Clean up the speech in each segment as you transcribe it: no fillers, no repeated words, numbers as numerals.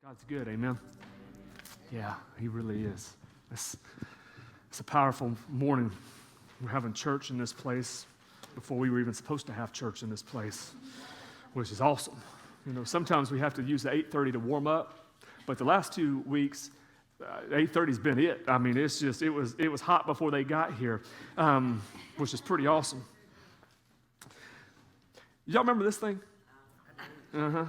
God's good, amen? Yeah, he really is. It's a powerful morning. We're having church in this place before we were even supposed to have church in this place, which is awesome. You know, sometimes we have to use the 8:30 to warm up, but the last 2 weeks, 8:30's been it. I mean, it's just, it was hot before they got here, which is pretty awesome. Y'all remember this thing? Uh-huh.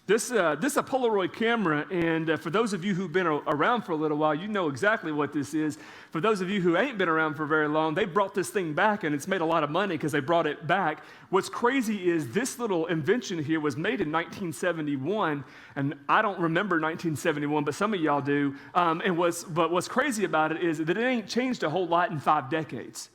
This is a Polaroid camera, and for those of you who've been around for a little while, you know exactly what this is. For those of you who ain't been around for very long, they brought this thing back, and it's made a lot of money because they brought it back. What's crazy is this little invention here was made in 1971, and I don't remember 1971, but some of y'all do. But what's crazy about it is that it ain't changed a whole lot in 5 decades.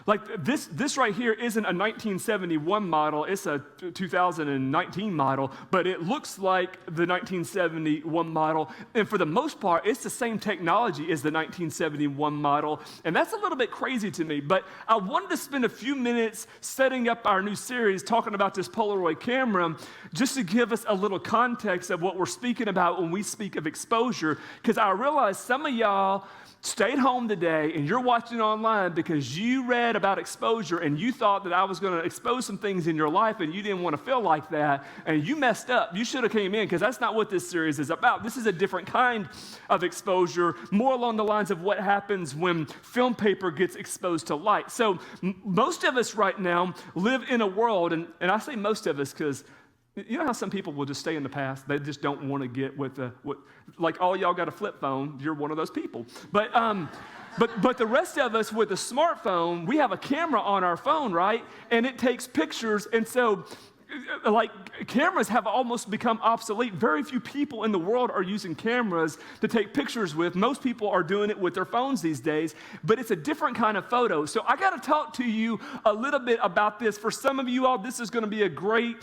Like this right here isn't a 1971 model, it's a 2019 model, but it looks like the 1971 model. And for the most part, it's the same technology as the 1971 model. And that's a little bit crazy to me. But I wanted to spend a few minutes setting up our new series talking about this Polaroid camera just to give us a little context of what we're speaking about when we speak of exposure. Because I realize some of y'all stayed home today and you're watching online because you read about exposure and you thought that I was going to expose some things in your life and you didn't want to feel like that and you messed up. You should have came in because that's not what this series is about. This is a different kind of exposure, more along the lines of what happens when film paper gets exposed to light. So most of us right now live in a world, and I say most of us because you know how some people will just stay in the past? They just don't want to get with like all y'all got a flip phone. You're one of those people. But the rest of us with a smartphone, we have a camera on our phone, right? And it takes pictures. And so, like, cameras have almost become obsolete. Very few people in the world are using cameras to take pictures with. Most people are doing it with their phones these days, but it's a different kind of photo. So I got to talk to you a little bit about this. For some of you all, this is going to be a great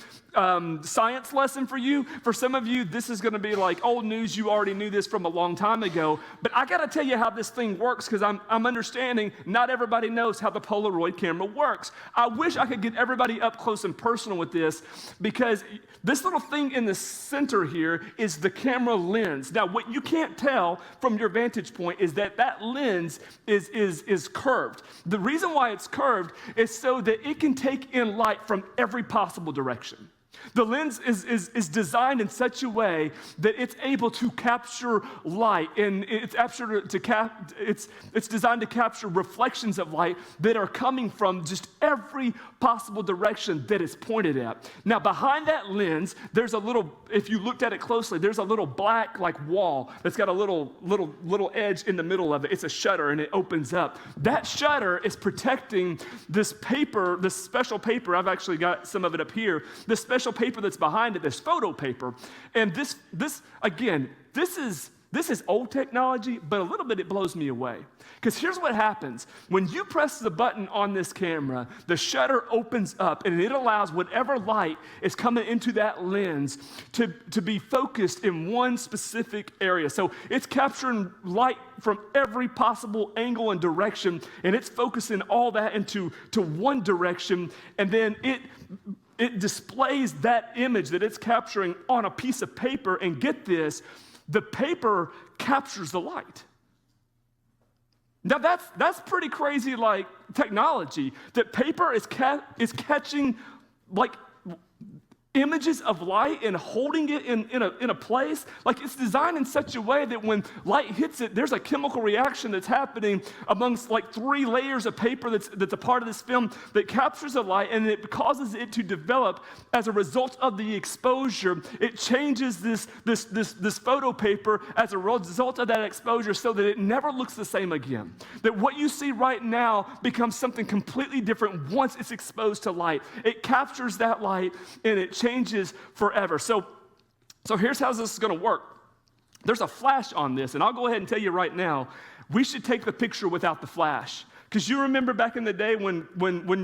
science lesson for you. For some of you, this is going to be like old news. You already knew this from a long time ago. But I got to tell you how this thing works because I'm understanding not everybody knows how the Polaroid camera works. I wish I could get everybody up close and personal with this, because this little thing in the center here is the camera lens. Now, what you can't tell from your vantage point is that lens is curved. The reason why it's curved is so that it can take in light from every possible direction. The lens is designed in such a way that it's able to capture light, and it's designed to capture reflections of light that are coming from just every possible direction that it's pointed at. Now, behind that lens, there's a little, if you looked at it closely, there's a little black like wall that's got a little edge in the middle of it. It's a shutter, and it opens up. That shutter is protecting this paper, this special paper. I've actually got some of it up here. This special paper that's behind it, this photo paper. And this is old technology, but a little bit it blows me away. Because here's what happens. When you press the button on this camera, the shutter opens up and it allows whatever light is coming into that lens to be focused in one specific area. So it's capturing light from every possible angle and direction, and it's focusing all that into one direction, and then it displays that image that it's capturing on a piece of paper, and get this, the paper captures the light. Now that's pretty crazy, like, technology, that paper is catching like images of light and holding it in a place. Like, it's designed in such a way that when light hits it, there's a chemical reaction that's happening amongst like 3 layers of paper that's a part of this film that captures the light, and it causes it to develop as a result of the exposure. It changes this photo paper as a result of that exposure so that it never looks the same again. That what you see right now becomes something completely different once it's exposed to light. It captures that light and it changes forever. So here's how this is going to work. There's a flash on this, and I'll go ahead and tell you right now, we should take the picture without the flash. Because you remember back in the day when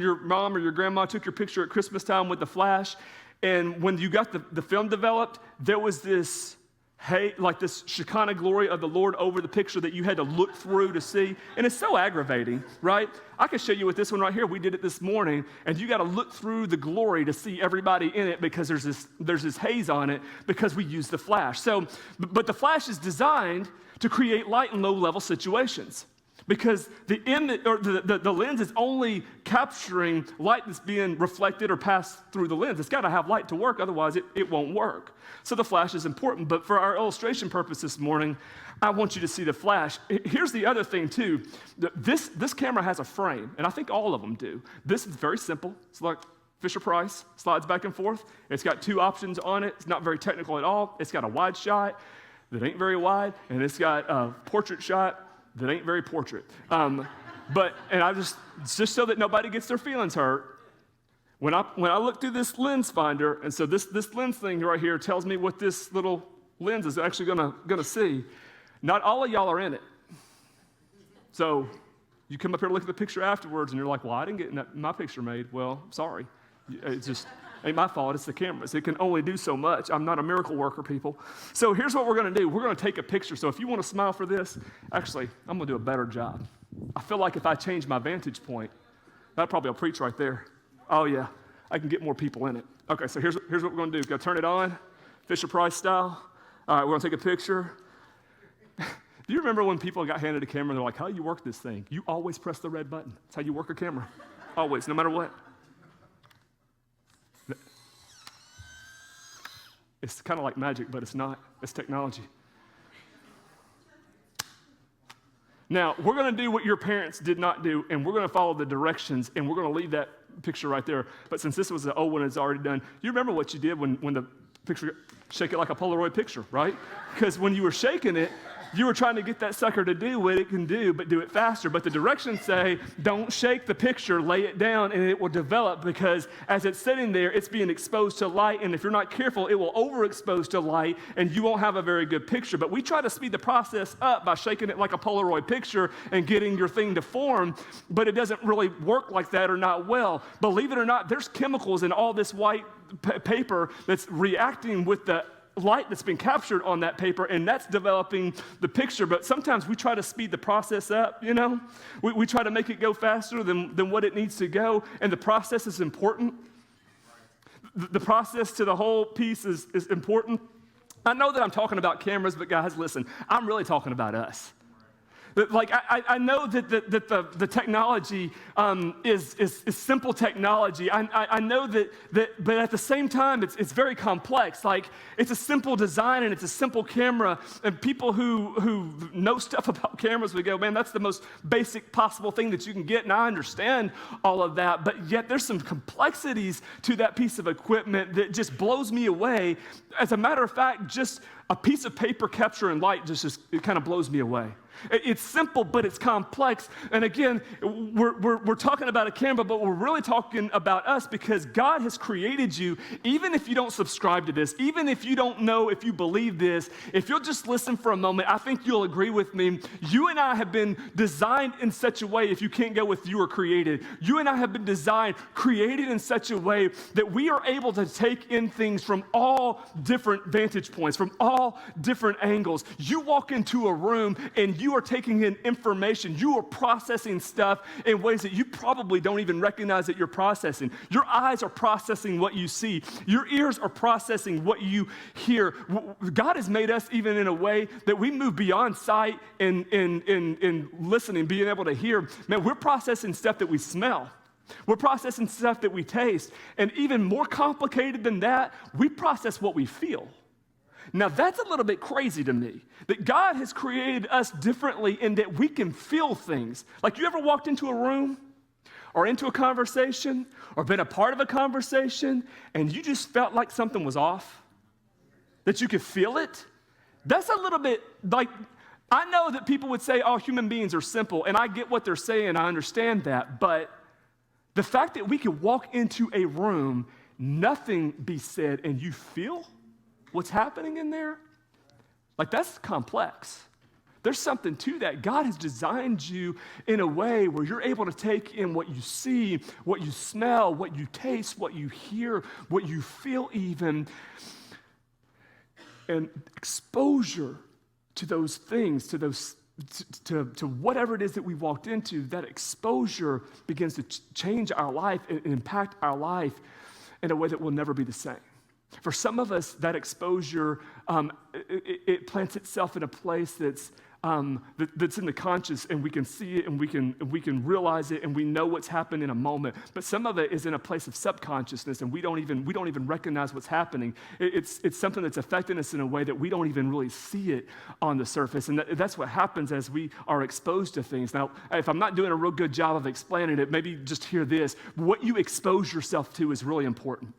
your mom or your grandma took your picture at Christmas time with the flash, and when you got the film developed, there was this like this Shekinah glory of the Lord over the picture that you had to look through to see. And it's so aggravating, right? I can show you with this one right here. We did it this morning, and you got to look through the glory to see everybody in it because there's this haze on it because we use the flash. So, but the flash is designed to create light in low-level situations. Because the lens is only capturing light that's being reflected or passed through the lens. It's got to have light to work, otherwise it won't work. So the flash is important. But for our illustration purpose this morning, I want you to see the flash. Here's the other thing too. This camera has a frame, and I think all of them do. This is very simple. It's like Fisher-Price, slides back and forth. It's got 2 options on it. It's not very technical at all. It's got a wide shot that ain't very wide, and it's got a portrait shot that ain't very portrait. And I just so that nobody gets their feelings hurt, when I look through this lens finder, and so this lens thing right here tells me what this little lens is actually gonna see. Not all of y'all are in it. So you come up here and look at the picture afterwards, and you're like, well, I didn't get my picture made. Well, sorry. It's just ain't my fault. It's the cameras. It can only do so much. I'm not a miracle worker, people. So here's what we're going to do. We're going to take a picture. So if you want to smile for this, actually, I'm going to do a better job. I feel like if I change my vantage point, that probably will preach right there. Oh, yeah. I can get more people in it. Okay, so here's what we're going to do. Go turn it on, Fisher-Price style. All right, we're going to take a picture. Do you remember when people got handed a camera and they're like, how do you work this thing? You always press the red button. That's how you work a camera. Always, no matter what. It's kind of like magic, but it's not. It's technology. Now, we're going to do what your parents did not do, and we're going to follow the directions, and we're going to leave that picture right there. But since this was the old one, it's already done. You remember what you did when the picture, shake it like a Polaroid picture, right? Because when you were shaking it, you were trying to get that sucker to do what it can do, but do it faster. But the directions say, don't shake the picture, lay it down, and it will develop, because as it's sitting there, it's being exposed to light, and if you're not careful, it will overexpose to light, and you won't have a very good picture. But we try to speed the process up by shaking it like a Polaroid picture and getting your thing to form, but it doesn't really work like that, or not well. Believe it or not, there's chemicals in all this white paper that's reacting with the light that's been captured on that paper, and that's developing the picture. But sometimes we try to speed the process up, you know? We try to make it go faster than what it needs to go, and the process is important. The process to the whole piece is important. I know that I'm talking about cameras, but guys, listen, I'm really talking about us. Like, I know that the technology is simple technology. I know that, but at the same time, it's very complex. Like, it's a simple design and it's a simple camera. And people who know stuff about cameras would go, man, that's the most basic possible thing that you can get. And I understand all of that, but yet there's some complexities to that piece of equipment that just blows me away. As a matter of fact, just a piece of paper capturing light it kind of blows me away. It's simple, but it's complex. And again, we're talking about a camera, but we're really talking about us, because God has created you. Even if you don't subscribe to this, even if you don't know if you believe this, if you'll just listen for a moment, I think you'll agree with me. You and I have been designed in such a way, if you can't go with you were created, you and I have been created in such a way that we are able to take in things from all different vantage points, from all different angles. You walk into a room and you are taking in information. You are processing stuff in ways that you probably don't even recognize that you're processing. Your eyes are processing what you see. Your ears are processing what you hear. God has made us even in a way that we move beyond sight and listening, being able to hear. Man, we're processing stuff that we smell. We're processing stuff that we taste. And even more complicated than that, we process what we feel. Now, that's a little bit crazy to me, that God has created us differently in that we can feel things. Like, you ever walked into a room or into a conversation or been a part of a conversation and you just felt like something was off? That you could feel it? That's a little bit like, I know that people would say, oh, human beings are simple, and I get what they're saying, I understand that, but the fact that we could walk into a room, nothing be said, and you feel what's happening in there? Like, that's complex. There's something to that. God has designed you in a way where you're able to take in what you see, what you smell, what you taste, what you hear, what you feel even. And exposure to those things, to whatever it is that we walked into, that exposure begins to change our life and impact our life in a way that will never be the same. For some of us, that exposure, it plants itself in a place that's in the conscious, and we can see it, and we can realize it, and we know what's happened in a moment. But some of it is in a place of subconsciousness, and we don't even recognize what's happening. It's something that's affecting us in a way that we don't even really see it on the surface, and that's what happens as we are exposed to things. Now, if I'm not doing a real good job of explaining it, maybe just hear this: what you expose yourself to is really important.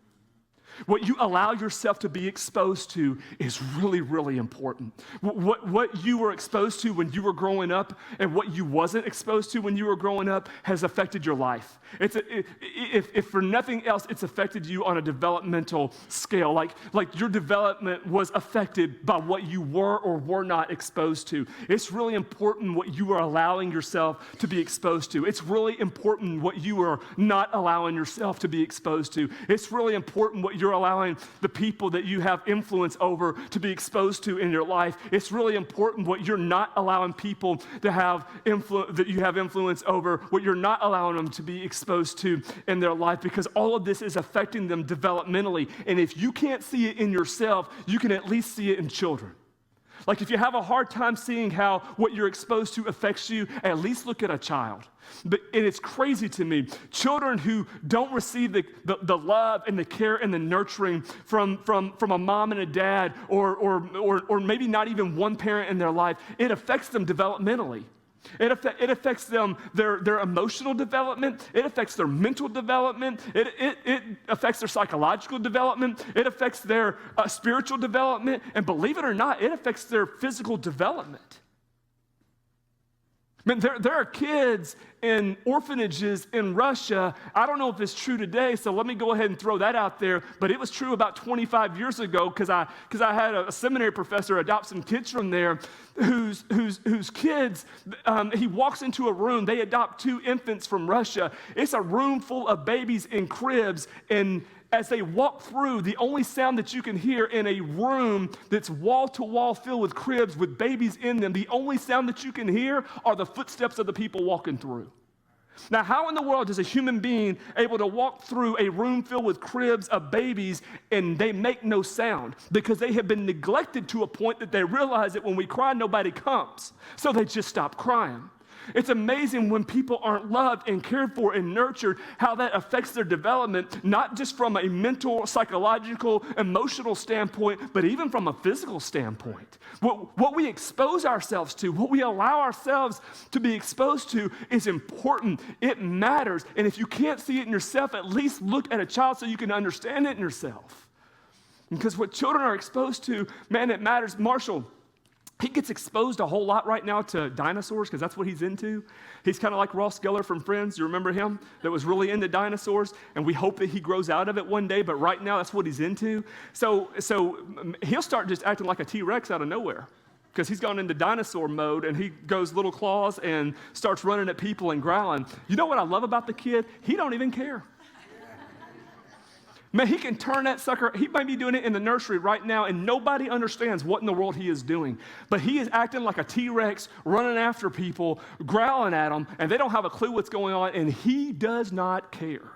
What you allow yourself to be exposed to is really, really important. What you were exposed to when you were growing up and what you wasn't exposed to when you were growing up has affected your life. If for nothing else, it's affected you on a developmental scale. Like your development was affected by what you were or were not exposed to. It's really important what you are allowing yourself to be exposed to. It's really important what you are not allowing yourself to be exposed to. It's really important what you're allowing the people that you have influence over to be exposed to in your life. It's really important what you're not allowing people to have that you have influence over, what you're not allowing them to be exposed to in their life, because all of this is affecting them developmentally. And if you can't see it in yourself, you can at least see it in children. Like if you have a hard time seeing how what you're exposed to affects you, at least look at a child. And it's crazy to me. Children who don't receive the love and the care and the nurturing from a mom and a dad, or maybe not even one parent in their life, it affects them developmentally. It affects them, their emotional development. It affects their mental development. It affects their psychological development. It affects their spiritual development. And believe it or not, it affects their physical development. I mean, there are kids in orphanages in Russia. I don't know if it's true today, so let me go ahead and throw that out there. But it was true about 25 years ago because I had a seminary professor adopt some kids from there whose kids, he walks into a room. They adopt 2 infants from Russia. It's a room full of babies in cribs, and as they walk through, the only sound that you can hear in a room that's wall to wall filled with cribs with babies in them, the only sound that you can hear are the footsteps of the people walking through. Now, how in the world is a human being able to walk through a room filled with cribs of babies and they make no sound? Because they have been neglected to a point that they realize that when we cry, nobody comes. So they just stop crying. It's amazing when people aren't loved and cared for and nurtured, how that affects their development, not just from a mental, psychological, emotional standpoint, but even from a physical standpoint. What we expose ourselves to, what we allow ourselves to be exposed to is important. It matters. And if you can't see it in yourself, at least look at a child so you can understand it in yourself. Because what children are exposed to, man, it matters. Marshall, he gets exposed a whole lot right now to dinosaurs because that's what he's into. He's kind of like Ross Geller from Friends. You remember him? That was really into dinosaurs, and we hope that he grows out of it one day, but right now that's what he's into. So he'll start just acting like a T-Rex out of nowhere because he's gone into dinosaur mode, and he goes little claws and starts running at people and growling. You know what I love about the kid? He don't even care. Man, he can turn that sucker. He might be doing it in the nursery right now, and nobody understands what in the world he is doing. But he is acting like a T-Rex, running after people, growling at them, and they don't have a clue what's going on, and he does not care.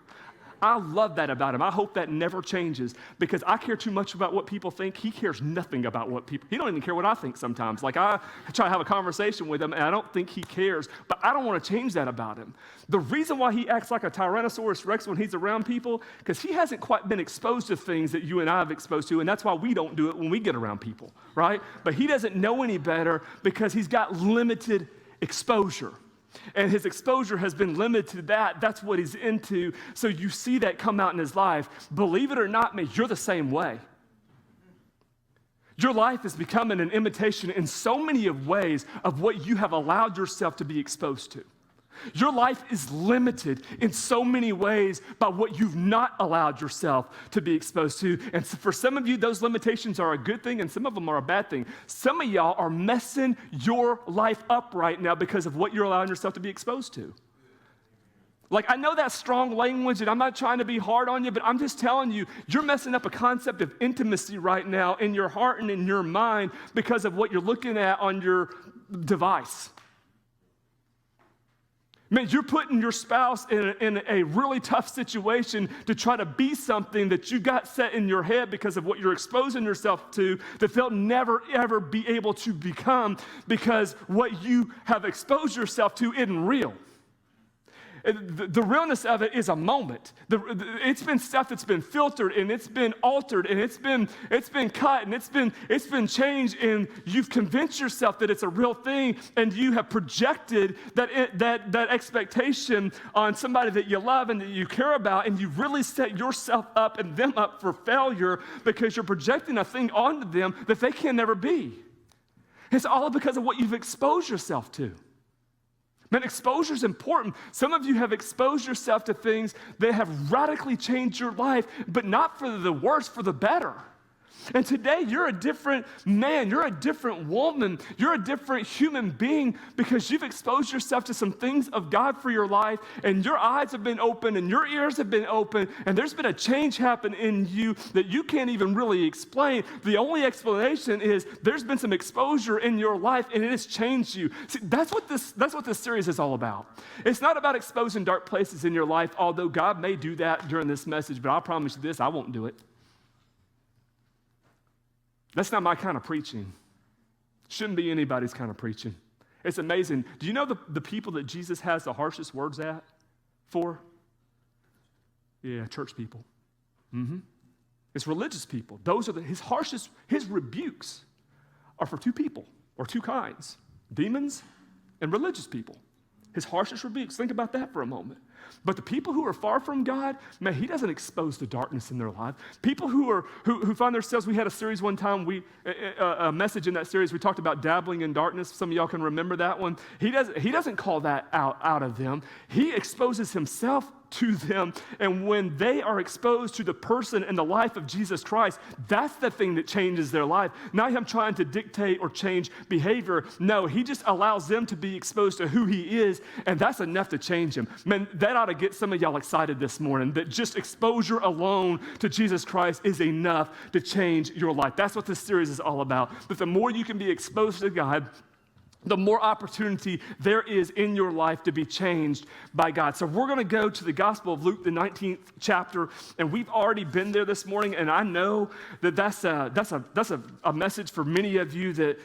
I love that about him. I hope that never changes because I care too much about what people think. He cares nothing about what people, he don't even care what I think sometimes. Like I try to have a conversation with him and I don't think he cares, but I don't want to change that about him. The reason why he acts like a Tyrannosaurus Rex when he's around people, because he hasn't quite been exposed to things that you and I have exposed to, and that's why we don't do it when we get around people, right? But he doesn't know any better because he's got limited exposure. And his exposure has been limited to that. That's what he's into. So you see that come out in his life. Believe it or not, man, you're the same way. Your life is becoming an imitation in so many of ways of what you have allowed yourself to be exposed to. Your life is limited in so many ways by what you've not allowed yourself to be exposed to. And so for some of you, those limitations are a good thing, and some of them are a bad thing. Some of y'all are messing your life up right now because of what you're allowing yourself to be exposed to. Like, I know that's strong language, and I'm not trying to be hard on you, but I'm just telling you, you're messing up a concept of intimacy right now in your heart and in your mind because of what you're looking at on your device. Man, you're putting your spouse in a really tough situation to try to be something that you got set in your head because of what you're exposing yourself to that they'll never, ever be able to become because what you have exposed yourself to isn't real. The realness of it is a moment. It's been stuff that's been filtered and it's been altered and it's been cut and it's been changed, and you've convinced yourself that it's a real thing, and you have projected that expectation on somebody that you love and that you care about, and you really set yourself up and them up for failure because you're projecting a thing onto them that they can never be. It's all because of what you've exposed yourself to. Man, exposure is important. Some of you have exposed yourself to things that have radically changed your life, but not for the worse, for the better. And today, you're a different man, you're a different woman, you're a different human being because you've exposed yourself to some things of God for your life, and your eyes have been open and your ears have been open, and there's been a change happen in you that you can't even really explain. The only explanation is there's been some exposure in your life, and it has changed you. See, that's what this series is all about. It's not about exposing dark places in your life, although God may do that during this message, but I promise you this, I won't do it. That's not my kind of preaching. Shouldn't be anybody's kind of preaching. It's amazing. Do you know the people that Jesus has the harshest words for? Yeah, church people. It's religious people. Those are his rebukes are for two people, or two kinds, demons and religious people. His harshest rebukes. Think about that for a moment. But the people who are far from God, man, he doesn't expose the darkness in their life. People who find themselves, we had a series one time, a message in that series, we talked about dabbling in darkness. Some of y'all can remember that one. He doesn't call that out of them. He exposes himself to them, and when they are exposed to the person and the life of Jesus Christ, that's the thing that changes their life. Not him trying to dictate or change behavior. No, he just allows them to be exposed to who he is, and that's enough to change him. Man, that ought to get some of y'all excited this morning, that just exposure alone to Jesus Christ is enough to change your life. That's what this series is all about. But the more you can be exposed to God, the more opportunity there is in your life to be changed by God. So we're going to go to the Gospel of Luke, the 19th chapter, and we've already been there this morning, and I know that that's a message for many of you that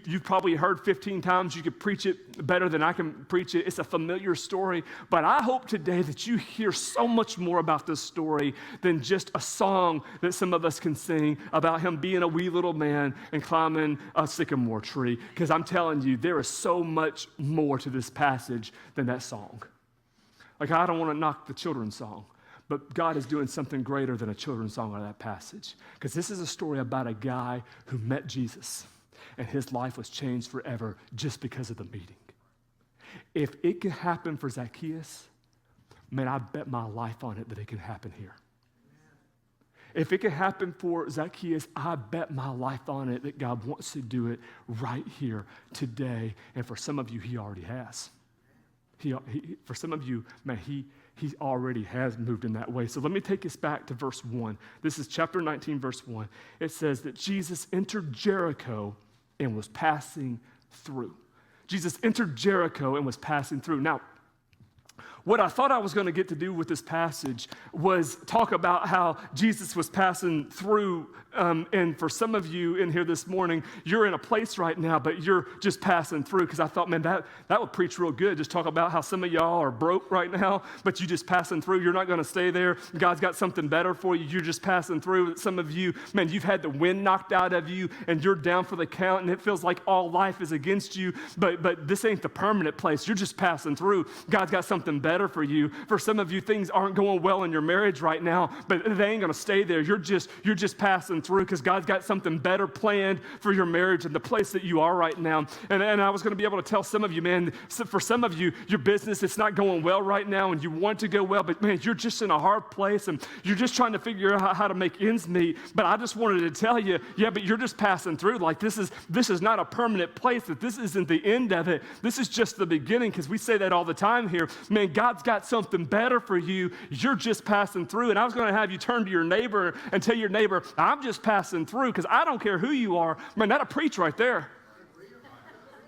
you've probably heard 15 times. You could preach it better than I can preach it. It's a familiar story, but I hope today that you hear so much more about this story than just a song that some of us can sing about him being a wee little man and climbing a sycamore tree. Because I'm telling you, there is so much more to this passage than that song. Like, I don't want to knock the children's song, but God is doing something greater than a children's song out of that passage. Because this is a story about a guy who met Jesus, and his life was changed forever just because of the meeting. If it can happen for Zacchaeus, man, I bet my life on it that it can happen here. If it can happen for Zacchaeus, I bet my life on it that God wants to do it right here today. And for some of you, he already has. For some of you, man, he already has moved in that way. So let me take us back to verse 1. This is chapter 19, verse 1. It says that Jesus entered Jericho and was passing through. Jesus entered Jericho and was passing through. Now, what I thought I was going to get to do with this passage was talk about how Jesus was passing through. And for some of you in here this morning, you're in a place right now, but you're just passing through. Because I thought, man, that would preach real good. Just talk about how some of y'all are broke right now, but you just passing through. You're not going to stay there. God's got something better for you. You're just passing through. Some of you, man, you've had the wind knocked out of you, and you're down for the count, and it feels like all life is against you. But this ain't the permanent place. You're just passing through. God's got something better for you. For some of you, things aren't going well in your marriage right now, but they ain't going to stay there. You're just passing through because God's got something better planned for your marriage and the place that you are right now. And I was going to be able to tell some of you, man, for some of you, your business, it's not going well right now and you want to go well, but man, you're just in a hard place and you're just trying to figure out how to make ends meet. But I just wanted to tell you, yeah, but you're just passing through. Like this is not a permanent place, that this isn't the end of it. This is just the beginning, because we say that all the time here. Man, God God's got something better for you. You're just passing through. And I was going to have you turn to your neighbor and tell your neighbor, I'm just passing through, because I don't care who you are. Man, that'll preach right there.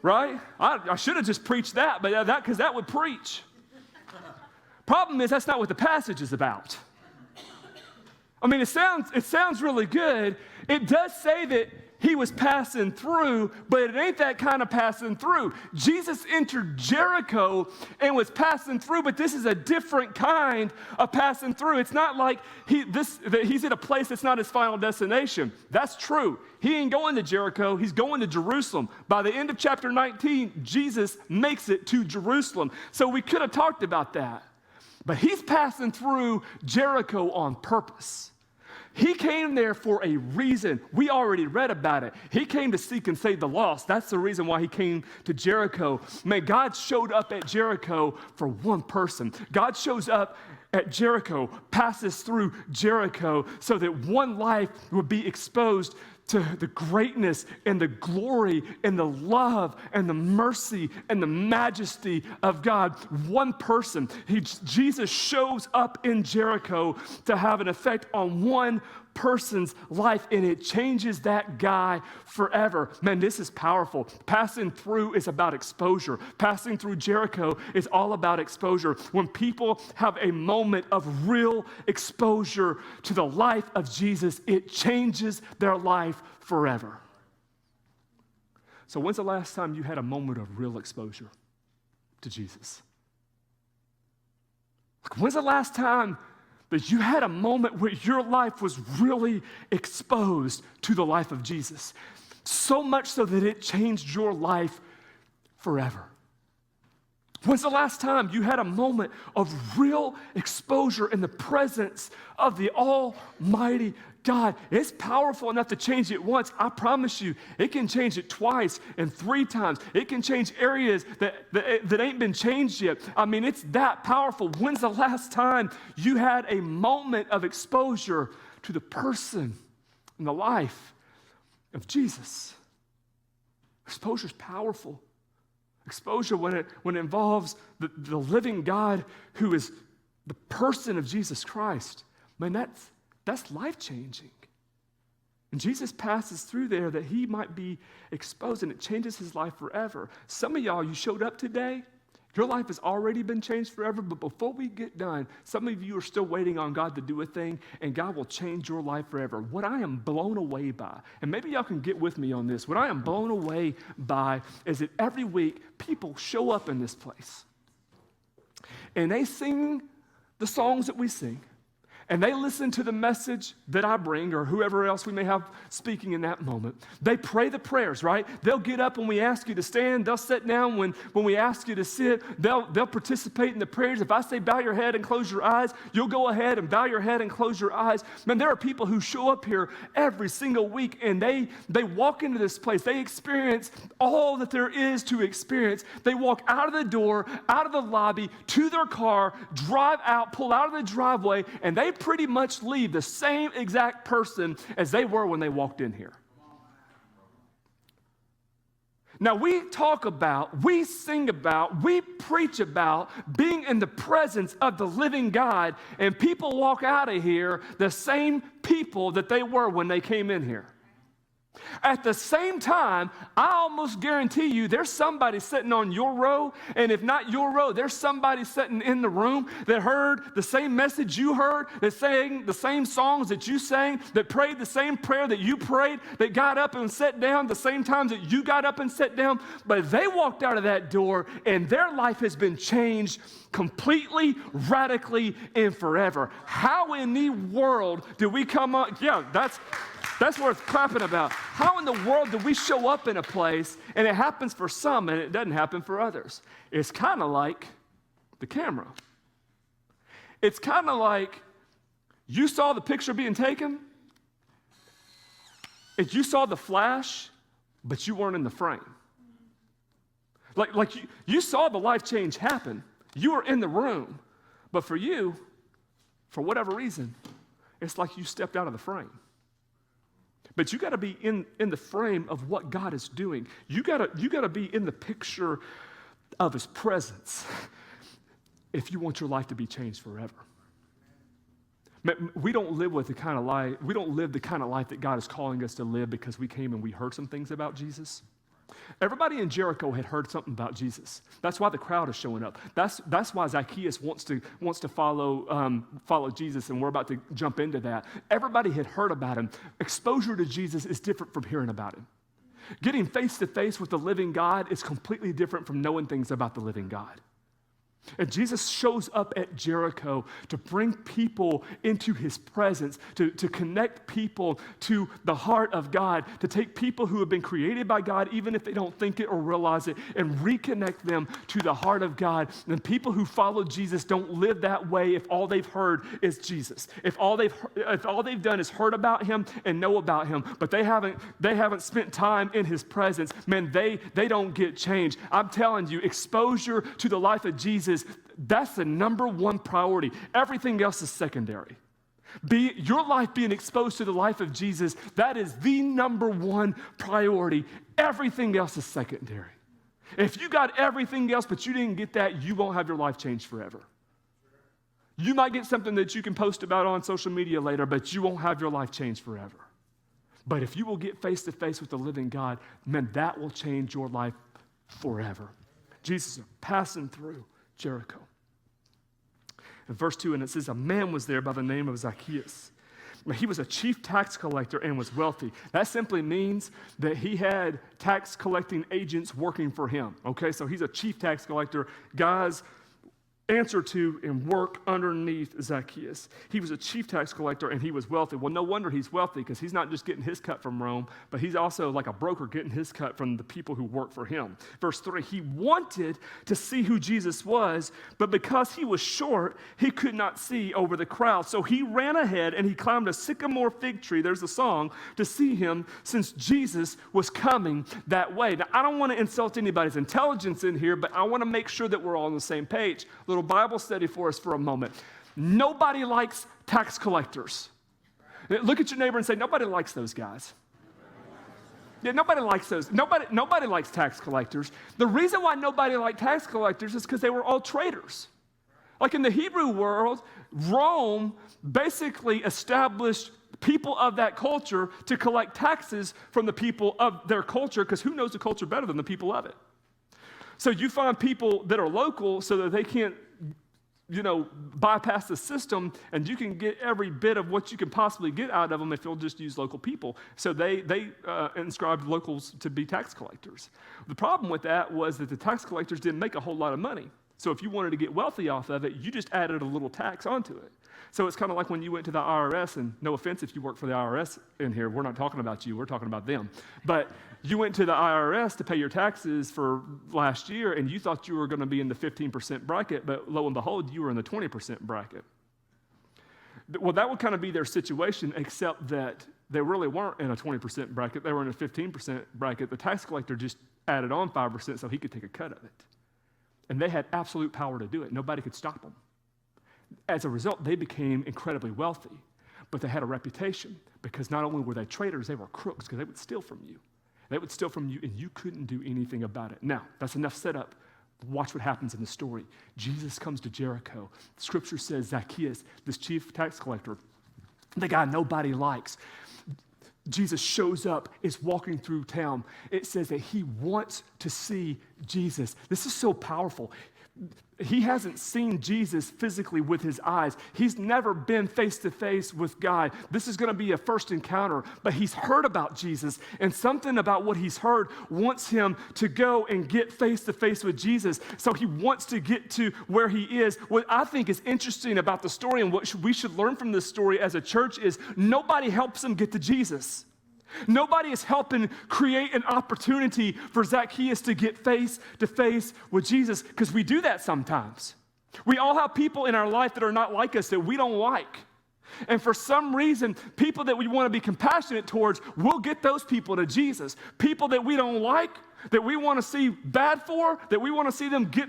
Right? I should have just preached that, but because that would preach. Problem is, that's not what the passage is about. I mean, it sounds really good. It does say that he was passing through, but it ain't that kind of passing through. Jesus entered Jericho and was passing through, but this is a different kind of passing through. It's not like he's at a place that's not his final destination. That's true. He ain't going to Jericho. He's going to Jerusalem. By the end of chapter 19, Jesus makes it to Jerusalem. So we could have talked about that. But he's passing through Jericho on purpose. He came there for a reason. We already read about it. He came to seek and save the lost. That's the reason why he came to Jericho. Man, God showed up at Jericho for one person. God shows up at Jericho, passes through Jericho so that one life would be exposed to the greatness and the glory and the love and the mercy and the majesty of God. One person. Jesus shows up in Jericho to have an effect on one person's life, and it changes that guy forever. Man, this is powerful. Passing through is about exposure. Passing through Jericho is all about exposure. When people have a moment of real exposure to the life of Jesus, it changes their life forever. So when's the last time you had a moment of real exposure to Jesus? When's the last time that you had a moment where your life was really exposed to the life of Jesus? So much so that it changed your life forever. When's the last time you had a moment of real exposure in the presence of the Almighty God? It's powerful enough to change it once. I promise you, it can change it twice and 3 times. It can change areas that ain't been changed yet. I mean, it's that powerful. When's the last time you had a moment of exposure to the person and the life of Jesus? Exposure is powerful. Exposure when it involves the living God who is the person of Jesus Christ. Man, that's life-changing. And Jesus passes through there that he might be exposed, and it changes his life forever. Some of y'all, you showed up today, your life has already been changed forever, but before we get done, some of you are still waiting on God to do a thing, and God will change your life forever. What I am blown away by, and maybe y'all can get with me on this, what I am blown away by is that every week people show up in this place, and they sing the songs that we sing, and they listen to the message that I bring or whoever else we may have speaking in that moment. They pray the prayers, right? They'll get up when we ask you to stand. They'll sit down when we ask you to sit. They'll participate in the prayers. If I say bow your head and close your eyes, you'll go ahead and bow your head and close your eyes. Man, there are people who show up here every single week, and they walk into this place. They experience all that there is to experience. They walk out of the door, out of the lobby, to their car, drive out, pull out of the driveway, and they pretty much leave the same exact person as they were when they walked in here. Now, we talk about, we sing about, we preach about being in the presence of the living God, and people walk out of here the same people that they were when they came in here. At the same time, I almost guarantee you there's somebody sitting on your row, and if not your row, there's somebody sitting in the room that heard the same message you heard, that sang the same songs that you sang, that prayed the same prayer that you prayed, that got up and sat down the same times that you got up and sat down, but they walked out of that door and their life has been changed completely, radically, and forever. How in the world do we come up? Yeah, that's worth clapping about. How in the world do we show up in a place and it happens for some and it doesn't happen for others? It's kind of like the camera. It's kind of like you saw the picture being taken, and you saw the flash, but you weren't in the frame. Like you saw the life change happen. You were in the room, but for you, for whatever reason, it's like you stepped out of the frame. But you got to be in the frame of what God is doing. You got to be in the picture of his presence. if you want your life to be changed forever. We don't live with the kind of life, we don't live the kind of life that God is calling us to live because we came and we heard some things about Jesus. Everybody in Jericho had heard something about Jesus. That's why the crowd is showing up. That's why Zacchaeus wants to follow Jesus, and we're about to jump into that. Everybody had heard about him. Exposure to Jesus is different from hearing about him. Getting face to face with the living God is completely different from knowing things about the living God. And Jesus shows up at Jericho to bring people into his presence, to connect people to the heart of God, to take people who have been created by God, even if they don't think it or realize it, and reconnect them to the heart of God. And people who follow Jesus don't live that way if all they've heard is Jesus. If all they've done is heard about him and know about him, but they haven't spent time in his presence, man, they don't get changed. I'm telling you, exposure to the life of Jesus, that's the number one priority. Everything else is secondary. Your life being exposed to the life of Jesus, that is the number one priority. Everything else is secondary. If you got everything else, but you didn't get that, you won't have your life changed forever. You might get something that you can post about on social media later, but you won't have your life changed forever. But if you will get face to face with the living God, man, that will change your life forever. Jesus is passing through Jericho. In verse 2, and it says, a man was there by the name of Zacchaeus. He was a chief tax collector and was wealthy. That simply means that he had tax collecting agents working for him. Okay, so he's a chief tax collector. Guys answer to and work underneath Zacchaeus. He was a chief tax collector and he was wealthy. Well, no wonder he's wealthy, because he's not just getting his cut from Rome, but he's also like a broker getting his cut from the people who work for him. Verse 3, he wanted to see who Jesus was, but because he was short, he could not see over the crowd. So he ran ahead and he climbed a sycamore fig tree, there's a song, to see him, since Jesus was coming that way. Now, I don't want to insult anybody's intelligence in here, but I want to make sure that we're all on the same page. Little Bible study for us for a moment. Nobody likes tax collectors. Look at your neighbor and say, nobody likes those guys. Yeah, nobody likes those. Nobody likes tax collectors. The reason why nobody liked tax collectors is because they were all traitors. Like in the Hebrew world, Rome basically established people of that culture to collect taxes from the people of their culture, because who knows the culture better than the people of it? So you find people that are local so that they can't, bypass the system, and you can get every bit of what you can possibly get out of them if you'll just use local people. So they inscribed locals to be tax collectors. The problem with that was that the tax collectors didn't make a whole lot of money. So if you wanted to get wealthy off of it, you just added a little tax onto it. So it's kind of like when you went to the IRS, and no offense if you work for the IRS in here, we're not talking about you, we're talking about them. But you went to the IRS to pay your taxes for last year, and you thought you were going to be in the 15% bracket, but lo and behold, you were in the 20% bracket. Well, that would kind of be their situation, except that they really weren't in a 20% bracket, they were in a 15% bracket. The tax collector just added on 5% so he could take a cut of it. And they had absolute power to do it. Nobody could stop them. As a result, they became incredibly wealthy, but they had a reputation, because not only were they traitors, they were crooks, because they would steal from you. They would steal from you, and you couldn't do anything about it. Now, that's enough setup. Watch what happens in the story. Jesus comes to Jericho. Scripture says Zacchaeus, this chief tax collector, the guy nobody likes, Jesus shows up, is walking through town. It says that he wants to see Jesus. This is so powerful. He hasn't seen Jesus physically with his eyes. He's never been face to face with God. This is going to be a first encounter, but he's heard about Jesus, and something about what he's heard wants him to go and get face to face with Jesus. So he wants to get to where he is. What I think is interesting about the story, and what we should learn from this story as a church, is nobody helps him get to Jesus. Nobody is helping create an opportunity for Zacchaeus to get face to face with Jesus, because we do that sometimes. We all have people in our life that are not like us that we don't like. And for some reason, people that we want to be compassionate towards, we'll get those people to Jesus. People that we don't like, that we want to see bad for, that we want to see them get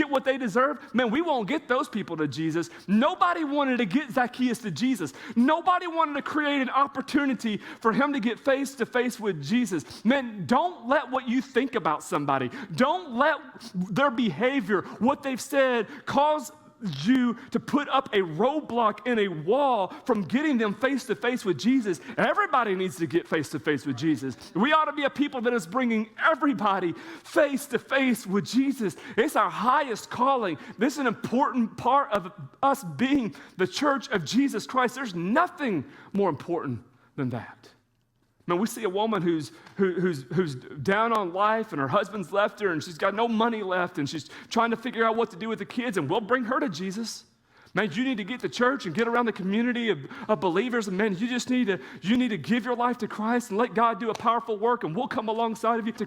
what they deserve, man, we won't get those people to Jesus. Nobody wanted to get Zacchaeus to Jesus. Nobody wanted to create an opportunity for him to get face to face with Jesus. Man, don't let what you think about somebody, don't let their behavior, what they've said, cause you to put up a roadblock in a wall from getting them face to face with Jesus. Everybody needs to get face to face with Jesus. We ought to be a people that is bringing everybody face to face with Jesus. It's our highest calling. This is an important part of us being the church of Jesus Christ. There's nothing more important than that. Man, we see a woman who's down on life and her husband's left her and she's got no money left and she's trying to figure out what to do with the kids, and we'll bring her to Jesus. Man, you need to get to church and get around the community of believers, and man, you need to give your life to Christ and let God do a powerful work, and we'll come alongside of you to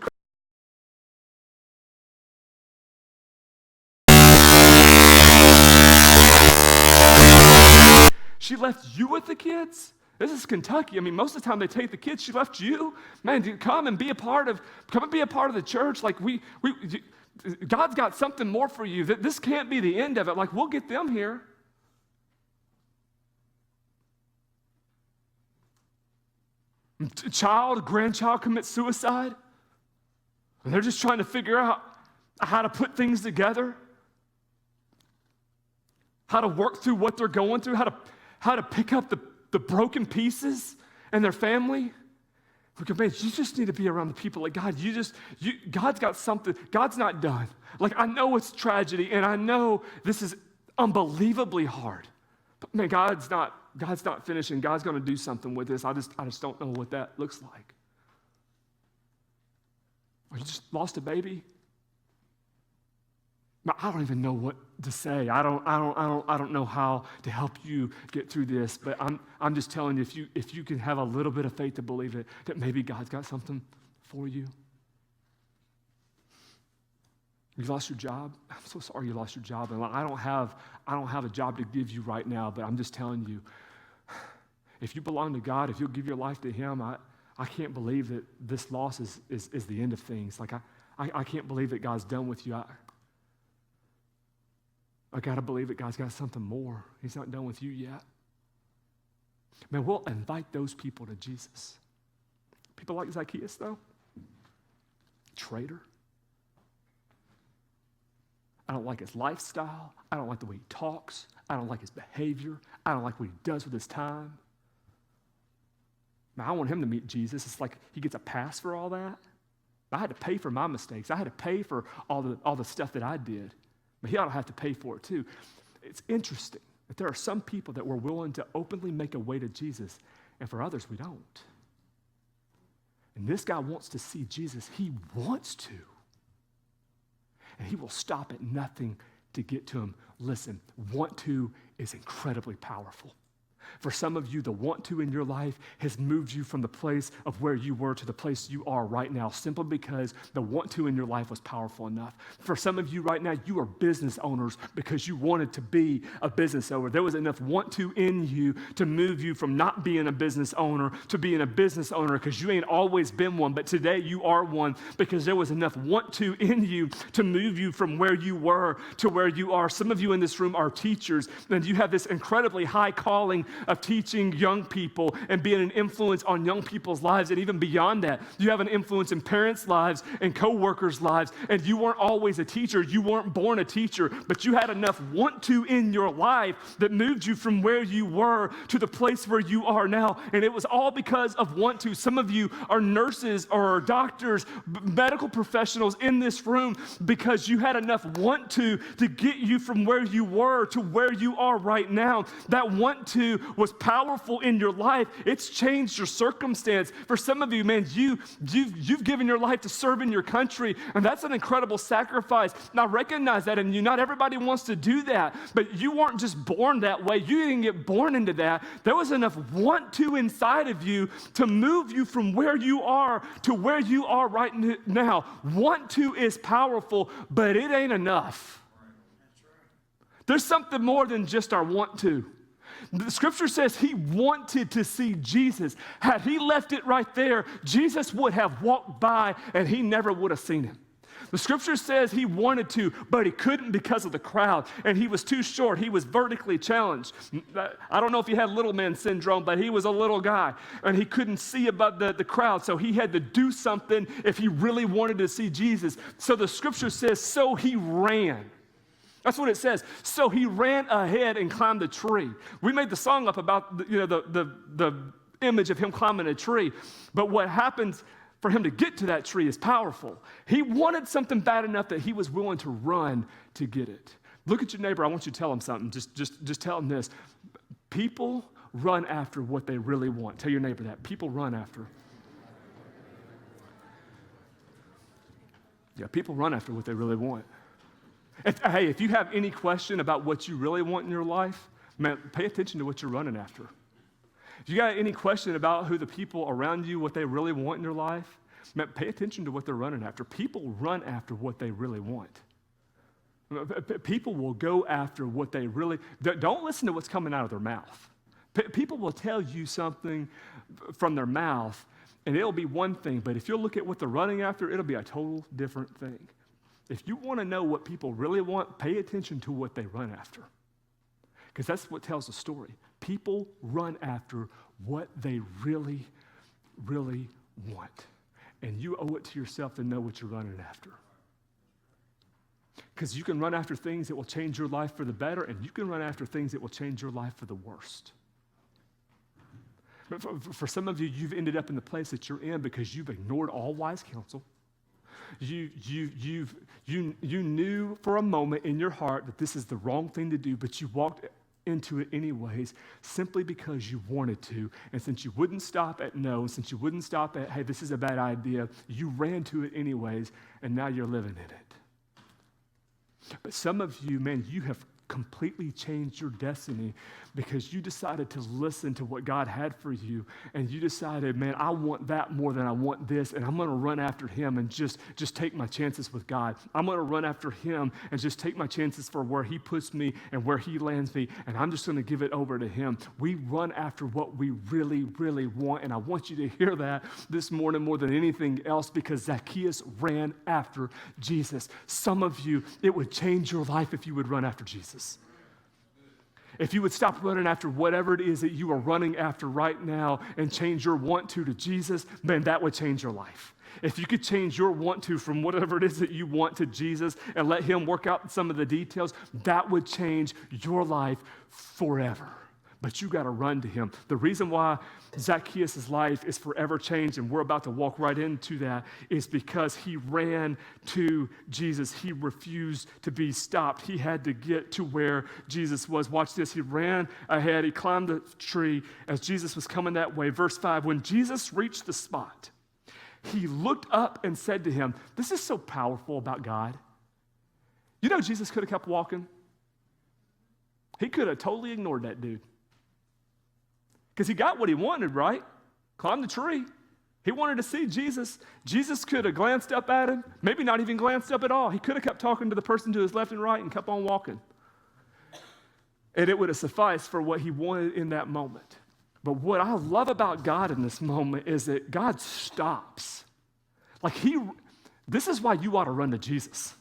She left you with the kids? This is Kentucky. I mean, most of the time they take the kids. She left you. Man, come and be a part of the church. Like God's got something more for you. This can't be the end of it. Like, we'll get them here. Grandchild commits suicide. And they're just trying to figure out how to put things together, how to work through what they're going through, how to pick up the broken pieces and their family. Because, man, you just need to be around the people like God. God's got something. God's not done. Like, I know it's tragedy, and I know this is unbelievably hard. But, man, God's not finished, and God's going to do something with this. I just don't know what that looks like. Or you just lost a baby. I don't even know what to say. I don't know how to help you get through this, but I'm just telling you, if you can have a little bit of faith to believe it, that maybe God's got something for you. You lost your job? I'm so sorry you lost your job. And I don't have a job to give you right now, but I'm just telling you, if you belong to God, if you'll give your life to Him, I can't believe that this loss is the end of things. Like, I can't believe that God's done with you. I got to believe that God's got something more. He's not done with you yet. Man, we'll invite those people to Jesus. People like Zacchaeus, though, traitor. I don't like his lifestyle. I don't like the way he talks. I don't like his behavior. I don't like what he does with his time. Man, I want him to meet Jesus. It's like he gets a pass for all that. I had to pay for my mistakes. I had to pay for all the stuff that I did. But he ought to have to pay for it too. It's interesting that there are some people that we're willing to openly make a way to Jesus, and for others we don't. And this guy wants to see Jesus. He wants to. And he will stop at nothing to get to him. Listen, want to is incredibly powerful. For some of you, the want to in your life has moved you from the place of where you were to the place you are right now, simply because the want to in your life was powerful enough. For some of you right now, you are business owners because you wanted to be a business owner. There was enough want to in you to move you from not being a business owner to being a business owner, because you ain't always been one, but today you are one because there was enough want to in you to move you from where you were to where you are. Some of you in this room are teachers, and you have this incredibly high calling of teaching young people and being an influence on young people's lives. And even beyond that, you have an influence in parents' lives and co-workers' lives. And you weren't always a teacher. You weren't born a teacher, but you had enough want to in your life that moved you from where you were to the place where you are now. And it was all because of want to. Some of you are nurses or doctors, medical professionals in this room because you had enough want to get you from where you were to where you are right now. That want to was powerful in your life. It's changed your circumstance. For some of you, man, you've given your life to serve in your country, and that's an incredible sacrifice. Now recognize that in you. Not everybody wants to do that, but you weren't just born that way. You didn't get born into that. There was enough want to inside of you to move you from where you are to where you are right now. Want to is powerful, but it ain't enough. There's something more than just our want to. The scripture says he wanted to see Jesus. Had he left it right there, Jesus would have walked by and he never would have seen him. The scripture says he wanted to, but he couldn't because of the crowd, and he was too short. He was vertically challenged. I don't know if he had little man syndrome, but he was a little guy, and he couldn't see above the crowd, so he had to do something if he really wanted to see Jesus. So the scripture says, so he ran. That's what it says. So he ran ahead and climbed a tree. We made the song up about the image of him climbing a tree, but what happens for him to get to that tree is powerful. He wanted something bad enough that he was willing to run to get it. Look at your neighbor. I want you to tell him something. Just tell him this. People run after what they really want. Tell your neighbor that. People run after. Yeah, people run after what they really want. If you have any question about what you really want in your life, man, pay attention to what you're running after. If you got any question about who the people around you, what they really want in your life, man, pay attention to what they're running after. People run after what they really want. People will go after what they really, don't listen to what's coming out of their mouth. People will tell you something from their mouth, and it'll be one thing, but if you'll look at what they're running after, it'll be a total different thing. If you want to know what people really want, pay attention to what they run after. Because that's what tells the story. People run after what they really, really want. And you owe it to yourself to know what you're running after. Because you can run after things that will change your life for the better, and you can run after things that will change your life for the worst. But for some of you, you've ended up in the place that you're in because you've ignored all wise counsel. You knew for a moment in your heart that this is the wrong thing to do, but you walked into it anyways, simply because you wanted to. And since you wouldn't stop at no, and since you wouldn't stop at, hey, this is a bad idea, you ran to it anyways, and now you're living in it. But some of you, man, you have completely changed your destiny because you decided to listen to what God had for you, and you decided, man, I want that more than I want this, and I'm going to run after him and just take my chances with God. I'm going to run after him and just take my chances for where he puts me and where he lands me, and I'm just going to give it over to him. We run after what we really, really want, and I want you to hear that this morning more than anything else, because Zacchaeus ran after Jesus. Some of you, it would change your life if you would run after Jesus. If you would stop running after whatever it is that you are running after right now and change your want to Jesus, man, that would change your life. If you could change your want to from whatever it is that you want to Jesus and let him work out some of the details, that would change your life forever. But you got to run to him. The reason why Zacchaeus' life is forever changed, and we're about to walk right into that, is because he ran to Jesus. He refused to be stopped. He had to get to where Jesus was. Watch this. He ran ahead. He climbed the tree as Jesus was coming that way. Verse 5, when Jesus reached the spot, he looked up and said to him, this is so powerful about God. You know, Jesus could have kept walking. He could have totally ignored that dude. Because he got what he wanted, right? Climbed the tree. He wanted to see Jesus. Jesus could have glanced up at him, maybe not even glanced up at all. He could have kept talking to the person to his left and right and kept on walking. And it would have sufficed for what he wanted in that moment. But what I love about God in this moment is that God stops. This is why you ought to run to Jesus.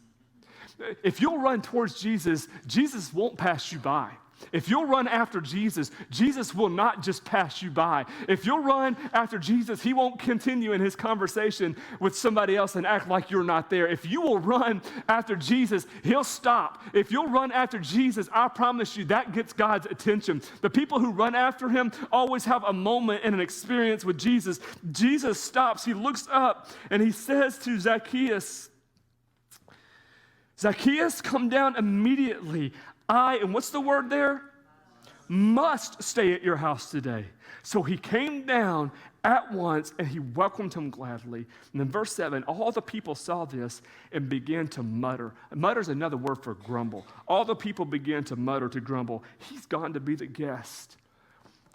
If you'll run towards Jesus, Jesus won't pass you by. If you'll run after Jesus, Jesus will not just pass you by. If you'll run after Jesus, he won't continue in his conversation with somebody else and act like you're not there. If you will run after Jesus, he'll stop. If you'll run after Jesus, I promise you that gets God's attention. The people who run after him always have a moment and an experience with Jesus. Jesus stops, he looks up, and he says to Zacchaeus, Zacchaeus, come down immediately. And what's the word there? Must stay at your house today. So he came down at once and he welcomed him gladly. And then verse 7, all the people saw this and began to mutter. Mutter is another word for grumble. All the people began to mutter, to grumble. He's gone to be the guest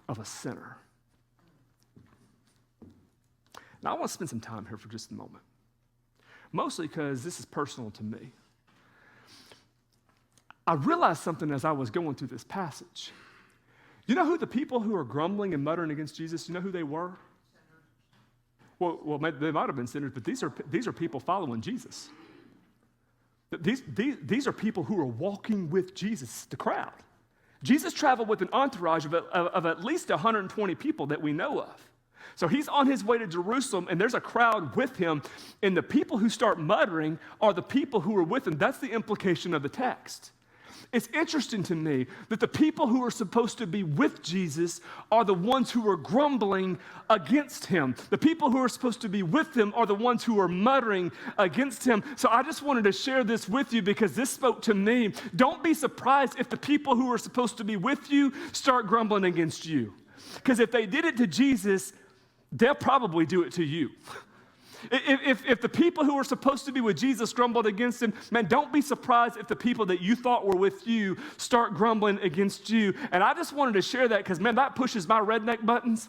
of a sinner. Now I want to spend some time here for just a moment. Mostly because this is personal to me. I realized something as I was going through this passage. You know who the people who are grumbling and muttering against Jesus, you know who they were? Well, they might have been sinners, but these are people following Jesus. These are people who are walking with Jesus, the crowd. Jesus traveled with an entourage of at least 120 people that we know of. So he's on his way to Jerusalem, and there's a crowd with him, and the people who start muttering are the people who are with him. That's the implication of the text. It's interesting to me that the people who are supposed to be with Jesus are the ones who are grumbling against him. The people who are supposed to be with him are the ones who are muttering against him. So I just wanted to share this with you because this spoke to me. Don't be surprised if the people who are supposed to be with you start grumbling against you. Because if they did it to Jesus, they'll probably do it to you. If the people who are supposed to be with Jesus grumbled against him, man, don't be surprised if the people that you thought were with you start grumbling against you. And I just wanted to share that because, man, that pushes my redneck buttons,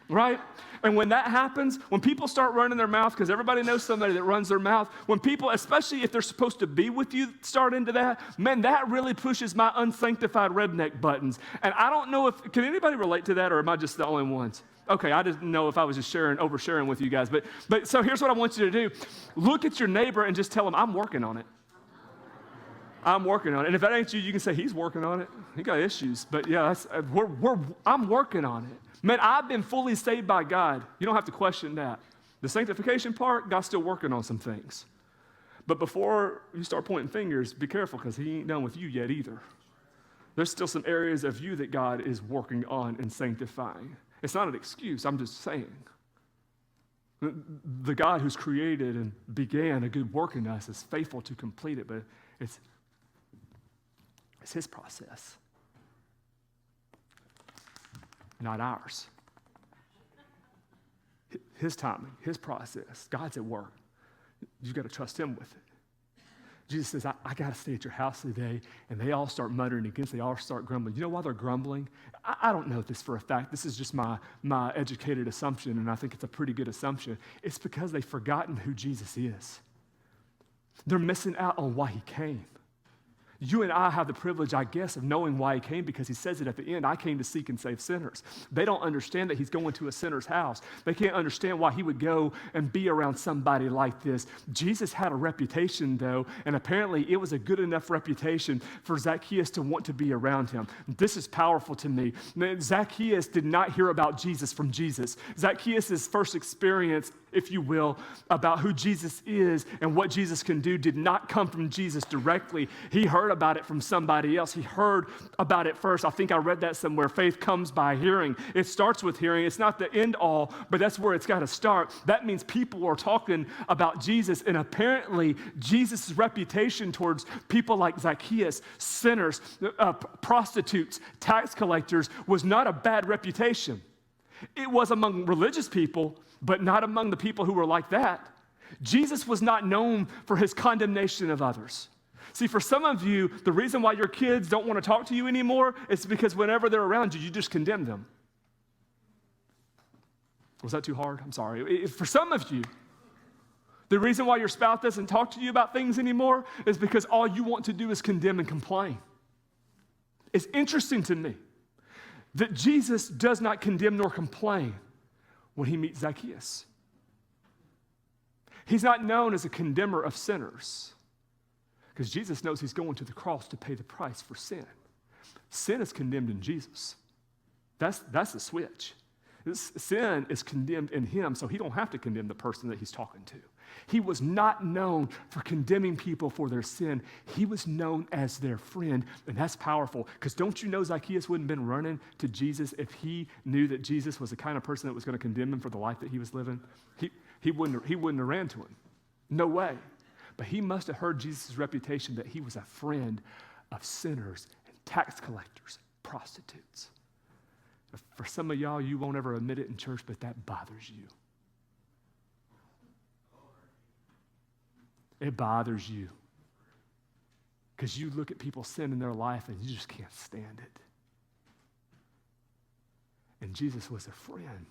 right? And when that happens, when people start running their mouth, because everybody knows somebody that runs their mouth, when people, especially if they're supposed to be with you, start into that, man, that really pushes my unsanctified redneck buttons. And I don't know can anybody relate to that, or am I just the only ones? Okay, I didn't know if I was just oversharing with you guys. But so here's what I want you to do. Look at your neighbor and just tell him, I'm working on it. I'm working on it. And if that ain't you, you can say, he's working on it. He got issues. But yeah, I'm working on it. Man, I've been fully saved by God. You don't have to question that. The sanctification part, God's still working on some things. But before you start pointing fingers, be careful because he ain't done with you yet either. There's still some areas of you that God is working on and sanctifying. It's not an excuse, I'm just saying. The God who's created and began a good work in us is faithful to complete it, but it's his process, not ours. His timing, his process. God's at work. You've got to trust him with it. Jesus says, I got to stay at your house today. And they all start muttering against, they all start grumbling. You know why they're grumbling? I don't know this for a fact. This is just my educated assumption, and I think it's a pretty good assumption. It's because they've forgotten who Jesus is. They're missing out on why he came. You and I have the privilege, I guess, of knowing why he came because he says it at the end, I came to seek and save sinners. They don't understand that he's going to a sinner's house. They can't understand why he would go and be around somebody like this. Jesus had a reputation, though, and apparently it was a good enough reputation for Zacchaeus to want to be around him. This is powerful to me. Zacchaeus did not hear about Jesus from Jesus. Zacchaeus' first experience, if you will, about who Jesus is and what Jesus can do did not come from Jesus directly. He heard about it from somebody else. He heard about it first. I think I read that somewhere. Faith comes by hearing. It starts with hearing. It's not the end all, but that's where it's got to start. That means people are talking about Jesus, and apparently Jesus' reputation towards people like Zacchaeus, sinners, prostitutes, tax collectors, was not a bad reputation. It was among religious people, but not among the people who were like that. Jesus was not known for his condemnation of others. See, for some of you, the reason why your kids don't want to talk to you anymore is because whenever they're around you, you just condemn them. Was that too hard? I'm sorry. For some of you, the reason why your spouse doesn't talk to you about things anymore is because all you want to do is condemn and complain. It's interesting to me that Jesus does not condemn nor complain when he meets Zacchaeus. He's not known as a condemner of sinners because Jesus knows he's going to the cross to pay the price for sin. Sin is condemned in Jesus. That's the switch. Sin is condemned in him, so he don't have to condemn the person that he's talking to. He was not known for condemning people for their sin. He was known as their friend, and that's powerful because don't you know Zacchaeus wouldn't have been running to Jesus if he knew that Jesus was the kind of person that was going to condemn him for the life that he was living? He wouldn't have ran to him. No way. But he must have heard Jesus' reputation that he was a friend of sinners and tax collectors, prostitutes. For some of y'all, you won't ever admit it in church, but that bothers you. It bothers you because you look at people's sin in their life and you just can't stand it. And Jesus was a friend.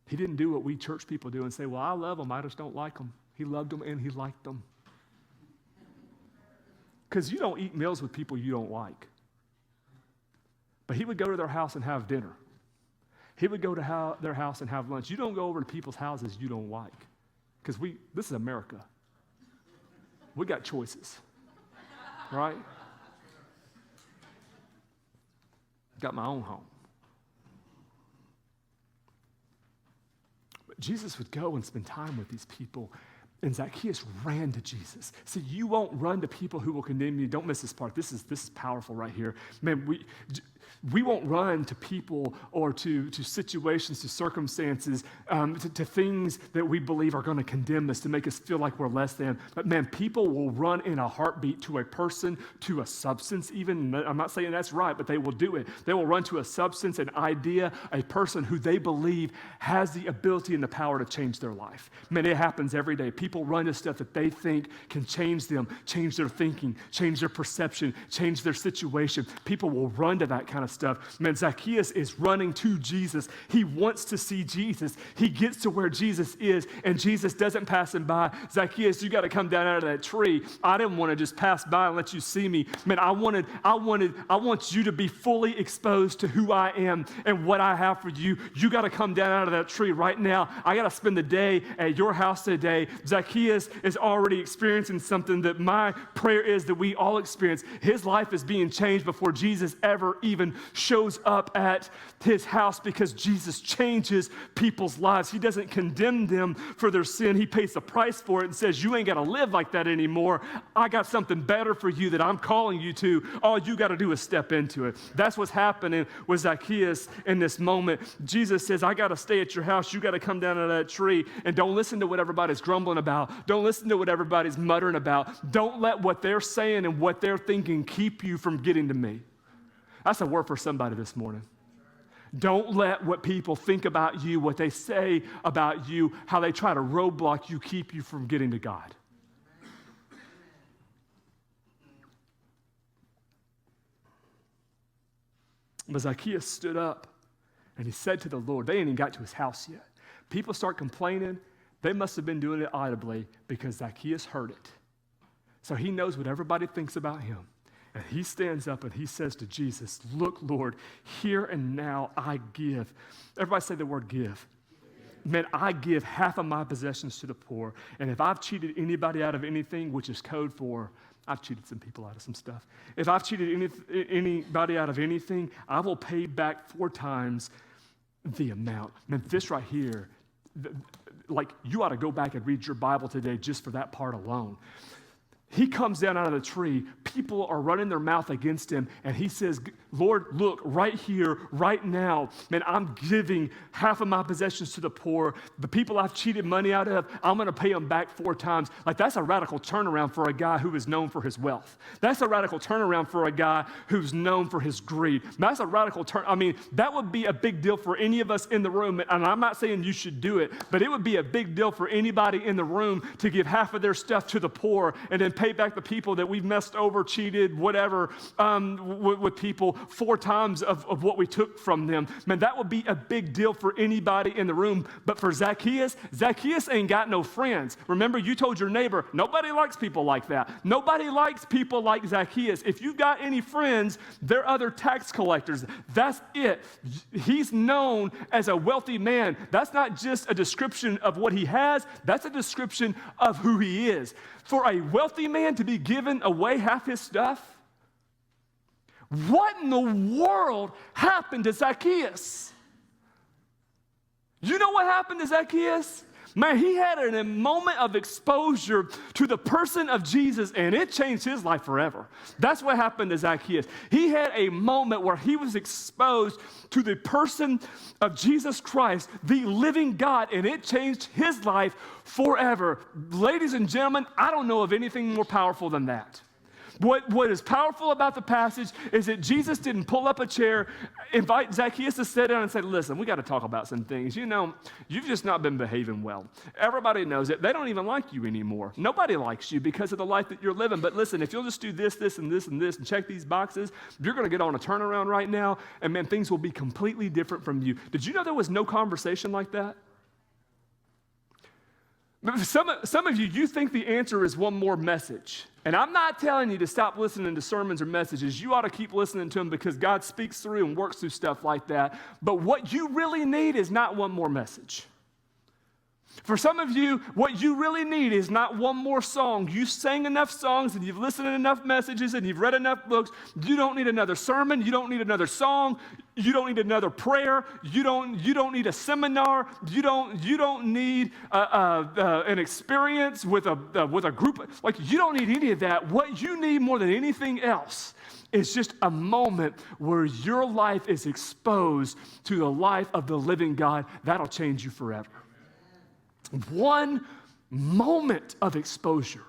He didn't do what we church people do and say, well, I love them, I just don't like them. He loved them and he liked them. Because you don't eat meals with people you don't like. but he would go to their house and have dinner. He would go to their house and have lunch. You don't go over to people's houses you don't like, because this is America. We got choices, right? Got my own home. But Jesus would go and spend time with these people, and Zacchaeus ran to Jesus. See, you won't run to people who will condemn you. Don't miss this part. This is powerful right here. Man, we won't run to people or to situations, to circumstances, to things that we believe are going to condemn us, to make us feel like we're less than. But man, people will run in a heartbeat to a person, to a substance even. I'm not saying that's right, but they will do it. They will run to a substance, an idea, a person who they believe has the ability and the power to change their life. Man, it happens every day. People run to stuff that they think can change them, change their thinking, change their perception, change their situation. People will run to that kind of stuff. Man, Zacchaeus is running to Jesus. He wants to see Jesus. He gets to where Jesus is, and Jesus doesn't pass him by. Zacchaeus, you got to come down out of that tree. I didn't want to just pass by and let you see me. Man, I want you to be fully exposed to who I am and what I have for you. You got to come down out of that tree right now. I got to spend the day at your house today. Zacchaeus is already experiencing something that my prayer is that we all experience. His life is being changed before Jesus ever even shows up at his house, because Jesus changes people's lives. He doesn't condemn them for their sin. He pays the price for it and says, you ain't got to live like that anymore. I got something better for you that I'm calling you to. All you got to do is step into it. That's what's happening with Zacchaeus in this moment. Jesus says, I got to stay at your house. You got to come down out of that tree, and don't listen to what everybody's grumbling about. Don't listen to what everybody's muttering about. Don't let what they're saying and what they're thinking keep you from getting to me. That's a word for somebody this morning. Don't let what people think about you, what they say about you, how they try to roadblock you, keep you from getting to God. But Zacchaeus stood up and he said to the Lord, they ain't even got to his house yet. People start complaining. They must have been doing it audibly because Zacchaeus heard it. So he knows what everybody thinks about him. And he stands up and he says to Jesus, look, Lord, here and now I give. Everybody say the word give. Man, I give half of my possessions to the poor. And if I've cheated anybody out of anything, which is code for I've cheated some people out of some stuff. If I've cheated anybody out of anything, I will pay back 4 times the amount. Man, this right here, like you ought to go back and read your Bible today just for that part alone. He comes down out of the tree. People are running their mouth against him. And he says, Lord, look, right here, right now, man, I'm giving half of my possessions to the poor. The people I've cheated money out of, I'm going to pay them back 4 times. Like, that's a radical turnaround for a guy who is known for his wealth. That's a radical turnaround for a guy who's known for his greed. That's a radical turn. I mean, that would be a big deal for any of us in the room. And I'm not saying you should do it, but it would be a big deal for anybody in the room to give half of their stuff to the poor and then pay back the people that we've messed over, cheated, whatever, with people 4 times of what we took from them. Man, that would be a big deal for anybody in the room. But for Zacchaeus ain't got no friends. Remember, you told your neighbor, nobody likes people like that. Nobody likes people like Zacchaeus. If you've got any friends, they're other tax collectors. That's it. He's known as a wealthy man. That's not just a description of what he has. That's a description of who he is. For a wealthy man to be given away half his stuff? What in the world happened to Zacchaeus? You know what happened to Zacchaeus? Man, he had a moment of exposure to the person of Jesus, and it changed his life forever. That's what happened to Zacchaeus. He had a moment where he was exposed to the person of Jesus Christ, the living God, and it changed his life forever. Ladies and gentlemen, I don't know of anything more powerful than that. What is powerful about the passage is that Jesus didn't pull up a chair, invite Zacchaeus to sit down and say, listen, we got to talk about some things. You know, you've just not been behaving well. Everybody knows it. They don't even like you anymore. Nobody likes you because of the life that you're living. But listen, if you'll just do this, this, and this, and this, and check these boxes, you're going to get on a turnaround right now, and man, things will be completely different from you. Did you know there was no conversation like that? Some of you, you think the answer is one more message. And I'm not telling you to stop listening to sermons or messages. You ought to keep listening to them because God speaks through and works through stuff like that. But what you really need is not one more message. For some of you, what you really need is not one more song. You sang enough songs and you've listened to enough messages and you've read enough books. You don't need another sermon. You don't need another song. You don't need another prayer. You don't need a seminar. You don't need an experience with a group. Like, you don't need any of that. What you need more than anything else is just a moment where your life is exposed to the life of the living God. That'll change you forever. One moment of exposure,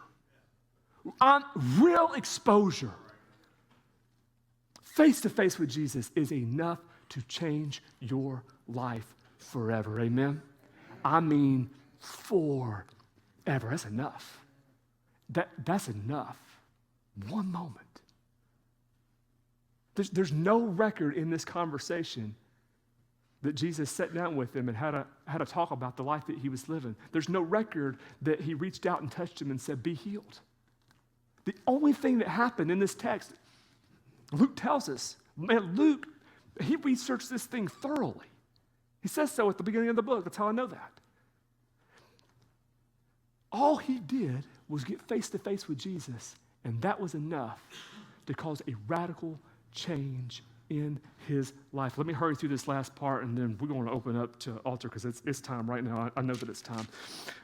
real exposure, face to face with Jesus is enough to change your life forever. Amen? I mean, forever. That's enough. That's enough. One moment. There's no record in this conversation that Jesus sat down with him and had a talk about the life that he was living. There's no record that he reached out and touched him and said, be healed. The only thing that happened in this text, Luke tells us, man, Luke, he researched this thing thoroughly. He says so at the beginning of the book. That's how I know that. All he did was get face to face with Jesus, and that was enough to cause a radical change in his life. Let me hurry through this last part, and then we're going to open up to altar because it's time right now. I know that it's time.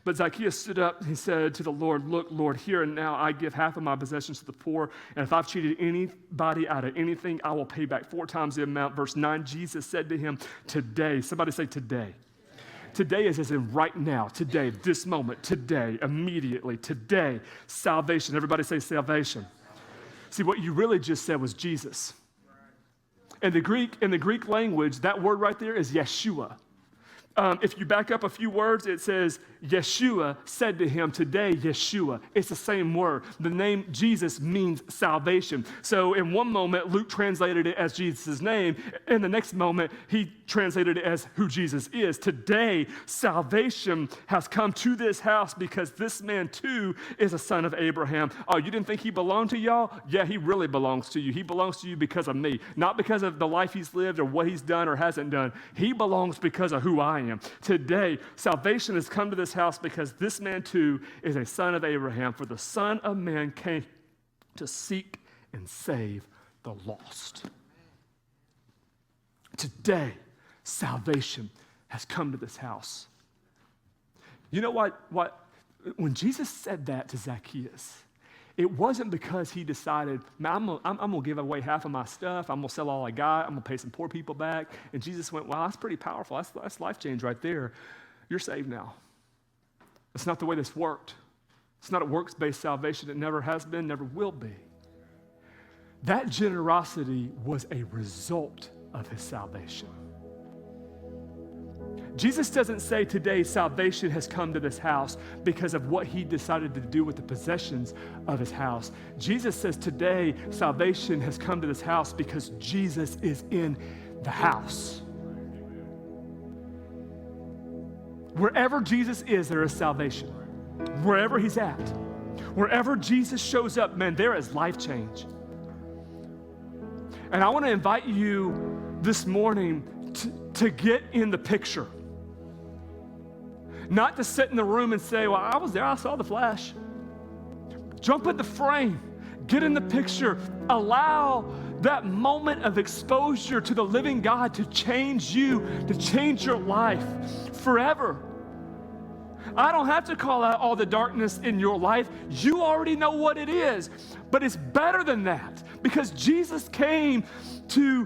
But Zacchaeus stood up. He said to the Lord, look, Lord, here and now I give half of my possessions to the poor, and if I've cheated anybody out of anything, I will pay back 4 times the amount. Verse 9, Jesus said to him, today, somebody say today. Today is as in right now, today, this moment, today, immediately, today, salvation. Everybody say salvation. See, what you really just said was Jesus. In the Greek language, that word right there is Yeshua. If you back up a few words, it says, Yeshua said to him, today, Yeshua. It's the same word. The name Jesus means salvation. So in one moment, Luke translated it as Jesus' name. In the next moment, he translated it as who Jesus is. Today, salvation has come to this house because this man too is a son of Abraham. Oh, you didn't think he belonged to y'all? Yeah, he really belongs to you. He belongs to you because of me. Not because of the life he's lived or what he's done or hasn't done. He belongs because of who I am. Today, salvation has come to this house because this man too is a son of Abraham. For the Son of Man came to seek and save the lost. Today, salvation has come to this house. You know what? When Jesus said that to Zacchaeus, it wasn't because he decided, man, I'm going to give away half of my stuff. I'm going to sell all I got. I'm going to pay some poor people back. And Jesus went, wow, that's pretty powerful. That's life change right there. You're saved now. That's not the way this worked. It's not a works-based salvation. It never has been, never will be. That generosity was a result of his salvation. Jesus doesn't say today salvation has come to this house because of what he decided to do with the possessions of his house. Jesus says today salvation has come to this house because Jesus is in the house. Wherever Jesus is, there is salvation. Wherever he's at, wherever Jesus shows up, man, there is life change. And I want to invite you this morning to get in the picture. Not to sit in the room and say, well, I was there, I saw the flash. Jump in the frame, get in the picture, allow that moment of exposure to the living God to change you, to change your life forever. I don't have to call out all the darkness in your life. You already know what it is. But it's better than that because Jesus came to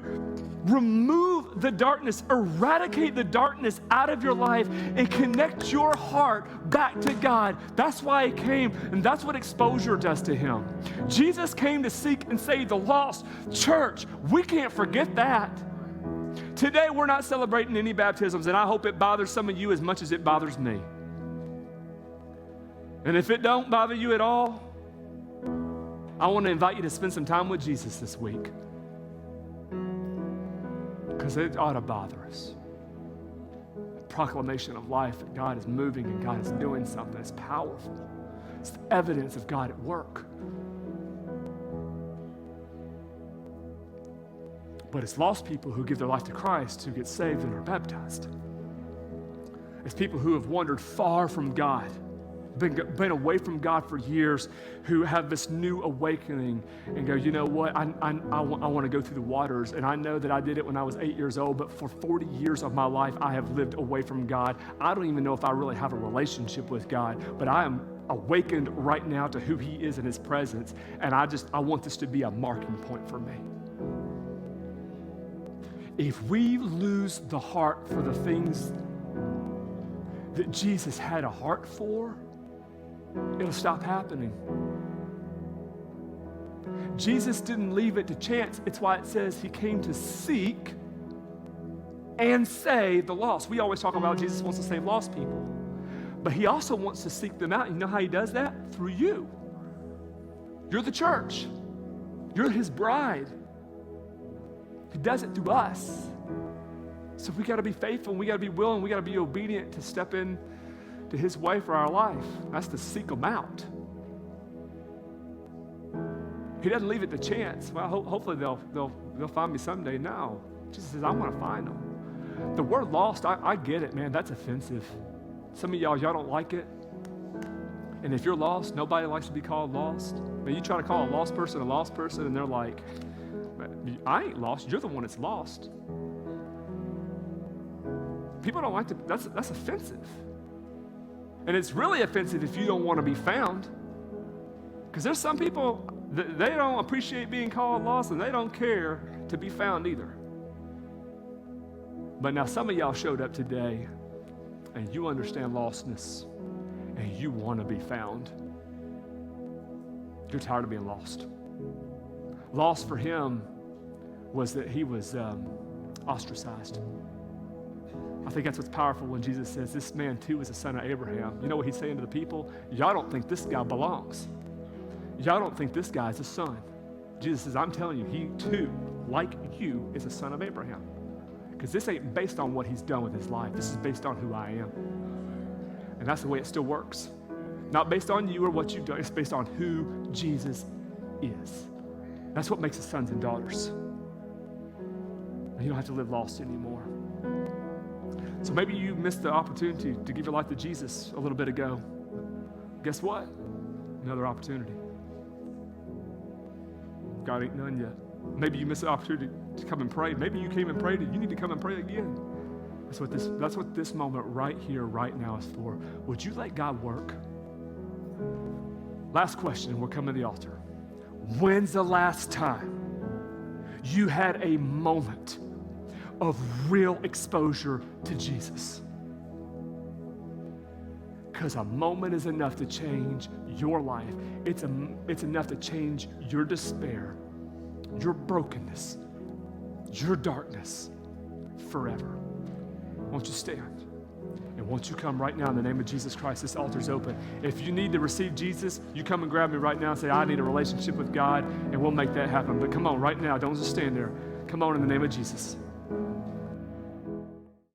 remove the darkness, eradicate the darkness out of your life, and connect your heart back to God. That's why he came, and that's what exposure does to him. Jesus came to seek and save the lost. Church, we can't forget that. Today, we're not celebrating any baptisms, and I hope it bothers some of you as much as it bothers me. And if it don't bother you at all, I want to invite you to spend some time with Jesus this week. Because it ought to bother us. proclamation of life that God is moving and God is doing something. It's powerful. It's the evidence of God at work. But it's lost people who give their life to Christ who get saved and are baptized. It's people who have wandered far from God, been away from God for years, who have this new awakening and go, you know what, I want to go through the waters. And I know that I did it when I was 8 years old, but for 40 years of my life, I have lived away from God. I don't even know if I really have a relationship with God, but I am awakened right now to who he is in his presence. And I want this to be a marking point for me. If we lose the heart for the things that Jesus had a heart for, it'll stop happening. Jesus didn't leave it to chance. It's why it says he came to seek and save the lost. We always talk about Jesus wants to save lost people, but he also wants to seek them out. You know how he does that? Through you. You're the church. You're his bride. He does it through us. So we got to be faithful, and we got to be willing, we got to be obedient to step in to his way for our life. That's to seek them out. He doesn't leave it to chance. Well, hopefully they'll find me someday. No. Jesus says, I want to find them. The word lost, I get it, man. That's offensive. Some of y'all don't like it. And if you're lost, nobody likes to be called lost. But you try to call a lost person, and they're like, I ain't lost. You're the one that's lost. People don't like to, that's offensive. And it's really offensive if you don't want to be found. Because there's some people, they don't appreciate being called lost, and they don't care to be found either. But now some of y'all showed up today, and you understand lostness, and you want to be found. You're tired of being lost. Lost for him was that he was ostracized. I think that's what's powerful when Jesus says, this man too is a son of Abraham. You know what he's saying to the people? Y'all don't think this guy belongs. Y'all don't think this guy's a son. Jesus says, I'm telling you, he too, like you, is a son of Abraham. Because this ain't based on what he's done with his life. This is based on who I am. And that's the way it still works. Not based on you or what you've done. It's based on who Jesus is. That's what makes us sons and daughters. And you don't have to live lost anymore. So maybe you missed the opportunity to give your life to Jesus a little bit ago. Guess what? Another opportunity. God ain't done yet. Maybe you missed the opportunity to come and pray. Maybe you came and prayed and you need to come and pray again. That's what this moment right here, right now is for. Would you let God work? Last question, we're coming to the altar. When's the last time you had a moment of real exposure to Jesus? Because a moment is enough to change your life. It's enough to change your despair, your brokenness, your darkness forever. Won't you stand? And won't you come right now in the name of Jesus Christ? This altar's open. If you need to receive Jesus, you come and grab me right now and say, I need a relationship with God, and we'll make that happen. But come on right now. Don't just stand there. Come on in the name of Jesus.